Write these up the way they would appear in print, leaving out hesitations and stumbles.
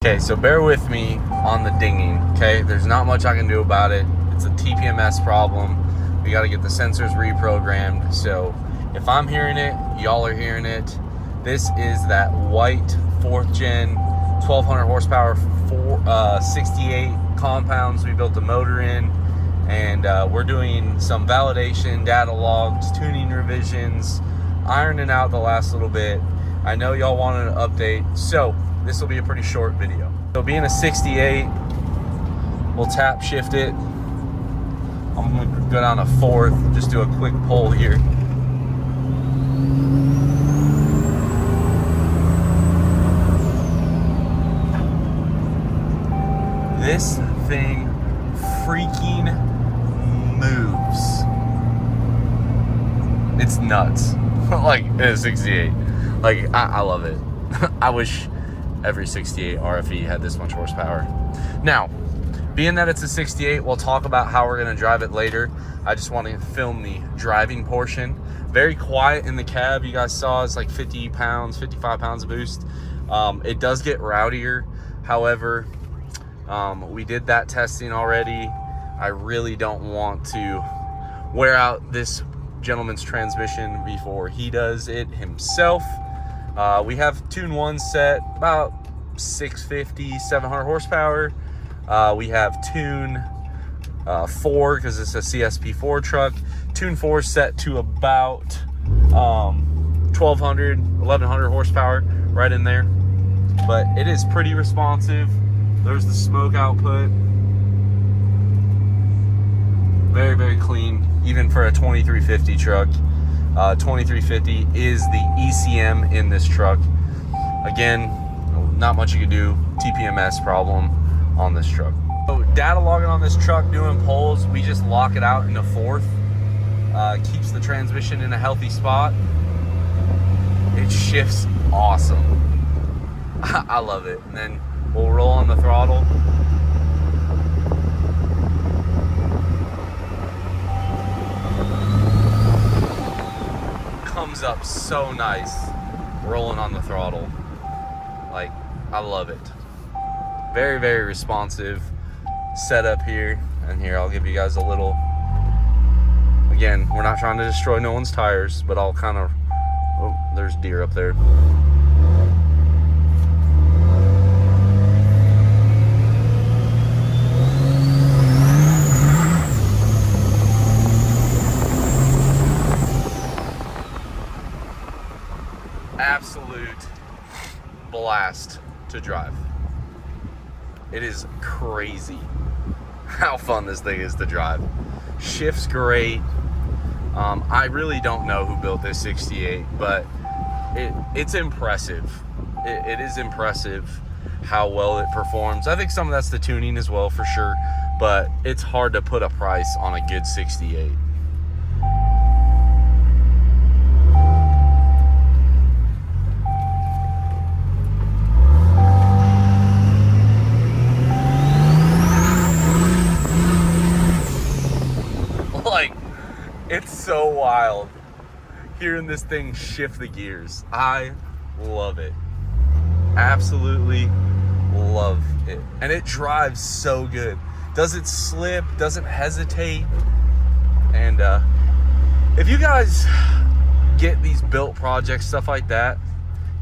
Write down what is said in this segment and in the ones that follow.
Okay, so bear with me on the dinging, okay? There's not much I can do about it. It's a TPMS problem. We got to get the sensors reprogrammed. So if I'm hearing it, y'all are hearing it. This is that white 4th gen 1200 horsepower 68 compounds we built the motor in. And we're doing some validation, data logs, tuning revisions, ironing out the last little bit. I know y'all wanted an update, so this will be a pretty short video. So being a 68, we'll tap shift it. I'm gonna go down to 4th, just do a quick pull here. This thing freaking moves. It's nuts. Like, it's a 68. Like, I love it. I wish every 68 RFE had this much horsepower. Now, being that it's a 68, we'll talk about how we're gonna drive it later. I just want to film the driving portion. Very quiet in the cab. You guys saw it's like 50 pounds, 55 pounds of boost. It does get rowdier. However, we did that testing already. I really don't want to wear out this gentleman's transmission before he does it himself. We have tune 1 set about 650, 700 horsepower. We have tune 4 because it's a CSP4 truck. Tune 4 set to about 1200, 1100 horsepower, right in there. But it is pretty responsive. There's the smoke output. Very, very clean, even for a 2350 truck. 2350 is the ECM in this truck. Again, not much you can do. TPMS problem on this truck. So data logging on this truck, doing polls, we just lock it out into 4th. Keeps the transmission in a healthy spot. It shifts awesome. I love it. And then we'll roll on the throttle. Comes up so nice rolling on the throttle. Like, I love it. Very, very responsive setup here. And here, I'll give you guys a little, again, we're not trying to destroy no one's tires, but I'll kind of, oh, there's deer up there. Absolute blast to drive. It is crazy how fun this thing is to drive. Shifts great. I really don't know who built this 68, but it's impressive. It is impressive how well it performs. I think some of that's the tuning as well, for sure, but it's hard to put a price on a good 68. Like, it's so wild hearing this thing shift the gears. I love it. Absolutely love it. And it drives so good. Doesn't slip, doesn't hesitate. And if you guys get these built projects, stuff like that,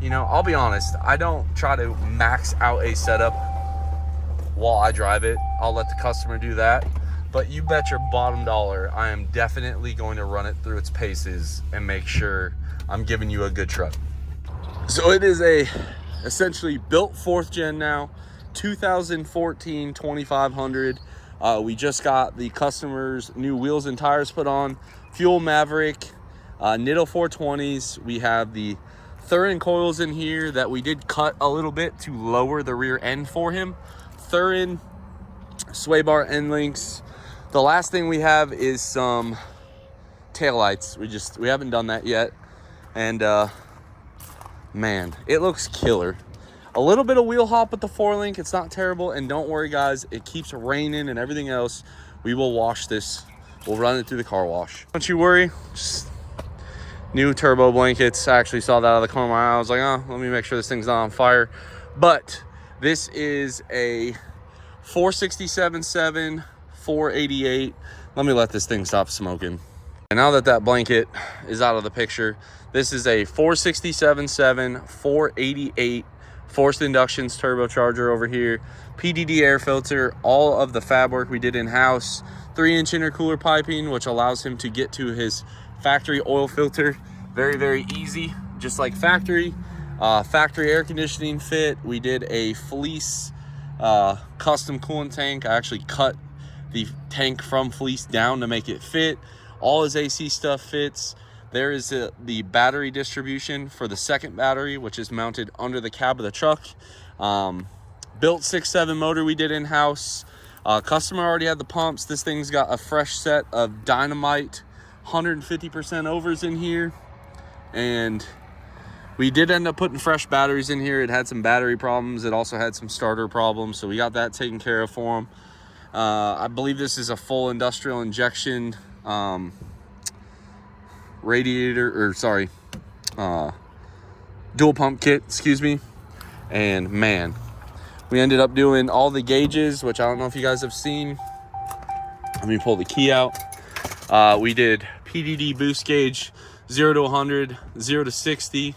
you know, I'll be honest, I don't try to max out a setup while I drive it. I'll let the customer do that. But you bet your bottom dollar, I am definitely going to run it through its paces and make sure I'm giving you a good truck. So it is a essentially built 4th gen now, 2014 2500. We just got the customer's new wheels and tires put on, fuel Maverick, Nitto 420s. We have the Thurin coils in here that we did cut a little bit to lower the rear end for him. Thurin sway bar end links. The last thing we have is some taillights. We haven't done that yet. And man, it looks killer. A little bit of wheel hop with the 4-link. It's not terrible. And don't worry, guys, it keeps raining and everything else. We will wash this. We'll run it through the car wash. Don't you worry. Just new turbo blankets. I actually saw that out of the corner of my eye. I was like, oh, let me make sure this thing's not on fire. But This is a 467.7, 488. Let me let this thing stop smoking. And now that that blanket is out of the picture, this is a 467.7, 488 forced inductions turbocharger over here. PDD air filter, all of the fab work we did in-house. 3-inch intercooler piping, which allows him to get to his factory oil filter very, very easy, just like factory. Factory air conditioning fit. We did a fleece custom coolant tank. I actually cut the tank from fleece down to make it fit. All his AC stuff fits. There is the battery distribution for the second battery, which is mounted under the cab of the truck. Built 6.7 motor we did in-house. Customer already had the pumps. This thing's got a fresh set of Dynamite 150% overs in here. And we did end up putting fresh batteries in here. It had some battery problems. It also had some starter problems. So we got that taken care of for him. I believe this is a full industrial injection dual pump kit, excuse me. And man, we ended up doing all the gauges, which I don't know if you guys have seen. Let me pull the key out. We did PDD boost gauge, 0 to 100, 0 to 60,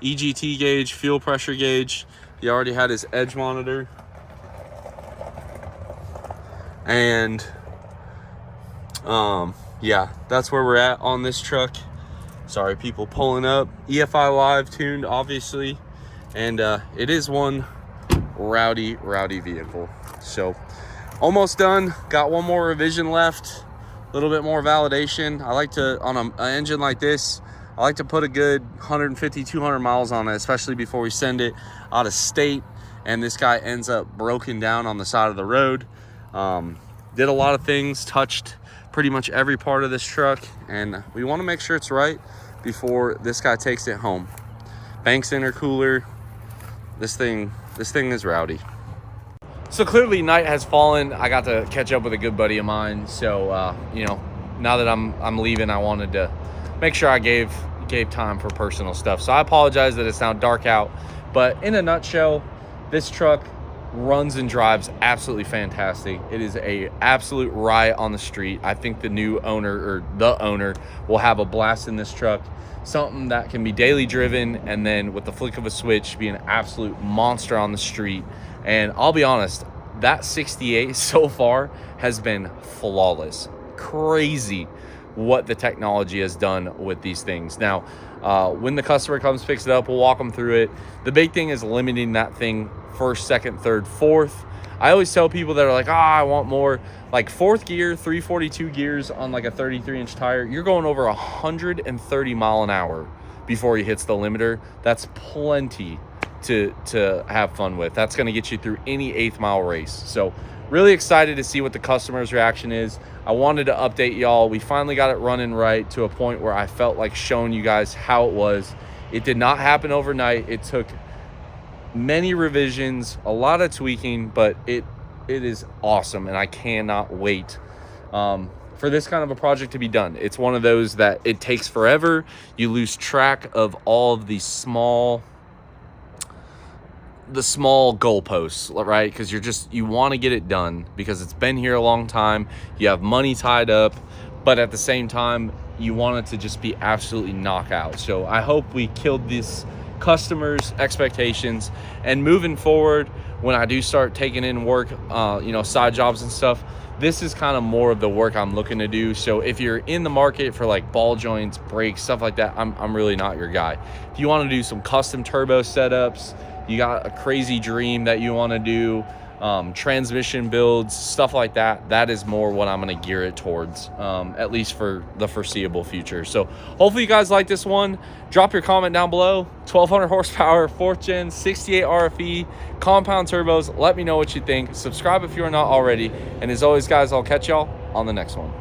EGT gauge, fuel pressure gauge. He already had his edge monitor. And yeah, that's where we're at on this truck. Sorry, people pulling up. EFI Live tuned, obviously. And it is one rowdy vehicle. So almost done. Got one more revision left. A little bit more validation. I like to, on an engine like this, I like to put a good 150, 200 miles on it, especially before we send it out of state. And this guy ends up broken down on the side of the road. Did a lot of things, touched pretty much every part of this truck, and we want to make sure it's right before this guy takes it home. Banks intercooler. This thing is rowdy. So clearly night has fallen. I got to catch up with a good buddy of mine. So you know, now that I'm leaving, I wanted to make sure I gave time for personal stuff. So I apologize that it's now dark out, but in a nutshell, this truck runs and drives absolutely fantastic. It is a absolute riot on the street. I think the new owner, or the owner, will have a blast in this truck. Something that can be daily driven, and then with the flick of a switch be an absolute monster on the street. And I'll be honest, that 68 so far has been flawless. Crazy what the technology has done with these things. Now, when the customer comes, picks it up, we'll walk them through it. The big thing is limiting that thing first, second, third, fourth. I always tell people that are like, I want more. Like fourth gear, 342 gears on like a 33-inch tire, you're going over 130 mile an hour before he hits the limiter. That's plenty to have fun with. That's going to get you through any 8th mile race. So really excited to see what the customer's reaction is. I wanted to update y'all. We finally got it running right to a point where I felt like showing you guys how it was. It did not happen overnight. It took many revisions, a lot of tweaking, but it is awesome, and I cannot wait for this kind of a project to be done. It's one of those that it takes forever. You lose track of all of the small goalposts, right? Because you want to get it done because it's been here a long time. You have money tied up, but at the same time, you want it to just be absolutely knockout. So I hope we killed this customers' expectations, and moving forward, when I do start taking in work, side jobs and stuff, this is kind of more of the work I'm looking to do. So if you're in the market for like ball joints, brakes, stuff like that, I'm really not your guy. If you want to do some custom turbo setups, you got a crazy dream that you want to do, transmission builds, stuff like that, that is more what I'm going to gear it towards, at least for the foreseeable future. So hopefully you guys like this one. Drop your comment down below. 1200 horsepower, 4th gen, 68 RFE, compound turbos. Let me know what you think. Subscribe if you're not already. And as always, guys, I'll catch y'all on the next one.